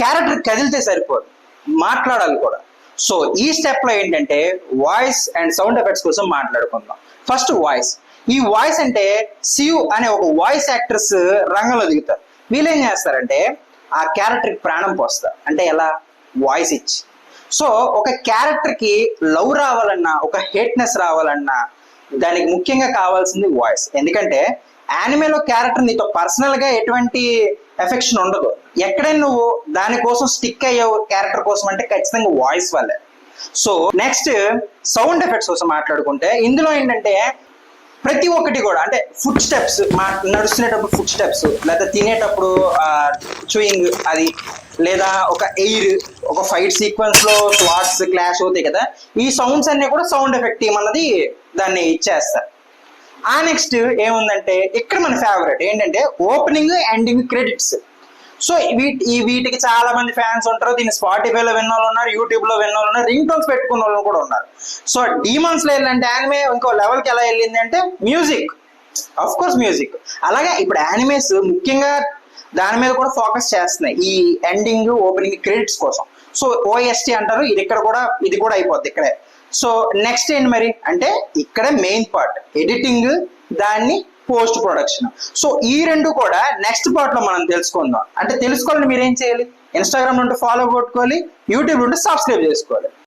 Character కదిలితే సరిపోదు, మాట్లాడాలి కూడా. సో ఈ స్టెప్ లో ఏంటంటే వాయిస్ అండ్ సౌండ్ ఎఫెక్ట్స్ కోసం మాట్లాడుకుందాం. First voice. ఈ వాయిస్ అంటే సియు అనే ఒక వాయిస్ యాక్టర్స్ రంగంలో దిగుతారు. వీళ్ళు ఏం చేస్తారంటే ఆ క్యారెక్టర్ కి ప్రాణం పోస్తారు. అంటే ఎలా? వాయిస్ ఇచ్చి. సో ఒక క్యారెక్టర్ కి లవ్ రావాలన్నా, ఒక హేట్నెస్ రావాలన్నా దానికి ముఖ్యంగా కావాల్సింది వాయిస్. ఎందుకంటే యానిమేలో క్యారెక్టర్ నీతో పర్సనల్ గా ఎటువంటి ఎఫెక్షన్ ఉండదు. ఎక్కడైనా నువ్వు దానికోసం స్టిక్ అయ్యావు క్యారెక్టర్ కోసం అంటే ఖచ్చితంగా వాయిస్ వల్లే. సో నెక్స్ట్ సౌండ్ ఎఫెక్ట్స్ కోసం మాట్లాడుకుంటే ఇందులో ఏంటంటే ప్రతి ఒక్కటి కూడా అంటే ఫుడ్ స్టెప్స్, నడుస్తునేటప్పుడు ఫుడ్ స్టెప్స్, లేదా తినేటప్పుడు చూయింగ్ అది, లేదా ఒక ఎయిర్, ఒక ఫైట్ సీక్వెన్స్ లో స్వాట్స్ క్లాష్ అవుతాయి కదా, ఈ సౌండ్స్ అన్ని కూడా సౌండ్ ఎఫెక్ట్ టీమ్ అన్నది దాన్ని ఇచ్చేస్తారు. ఆ నెక్స్ట్ ఏముందంటే ఇక్కడ మన ఫేవరెట్ ఏంటంటే ఓపెనింగ్ ఎండింగ్ క్రెడిట్స్. సో వీటికి చాలా మంది ఫ్యాన్స్ ఉంటారు. దీన్ని స్పాటిఫైలో విన్న వాళ్ళు ఉన్నారు, యూట్యూబ్ లో విన్న వాళ్ళు ఉన్నారు, రింగ్ టోన్స్ పెట్టుకున్న వాళ్ళు కూడా ఉన్నారు. సో డీమాన్స్ లో వెళ్ళంటే యానిమే ఇంకో లెవెల్కి ఎలా వెళ్ళింది అంటే మ్యూజిక్, అఫ్ కోర్స్ మ్యూజిక్. అలాగే ఇప్పుడు యానిమేస్ ముఖ్యంగా దాని మీద కూడా ఫోకస్ చేస్తున్నాయి, ఈ ఎండింగ్ ఓపెనింగ్ క్రెడిట్స్ కోసం. సో ఓఎస్టీ అంటారు, ఇది కూడా అయిపోద్ది ఇక్కడే. సో నెక్స్ట్ ఏంటి మరి అంటే ఇక్కడే మెయిన్ పార్ట్ ఎడిటింగ్, దాన్ని పోస్ట్ ప్రొడక్షన్. సో ఈ రెండు కూడా నెక్స్ట్ పార్ట్ లో మనం తెలుసుకుందాం. అంటే తెలుసుకోవాలని మీరేం చేయాలి? ఇన్స్టాగ్రామ్ నుండి ఫాలో కొట్టుకోవాలి, యూట్యూబ్ నుండి సబ్స్క్రైబ్ చేసుకోవాలి.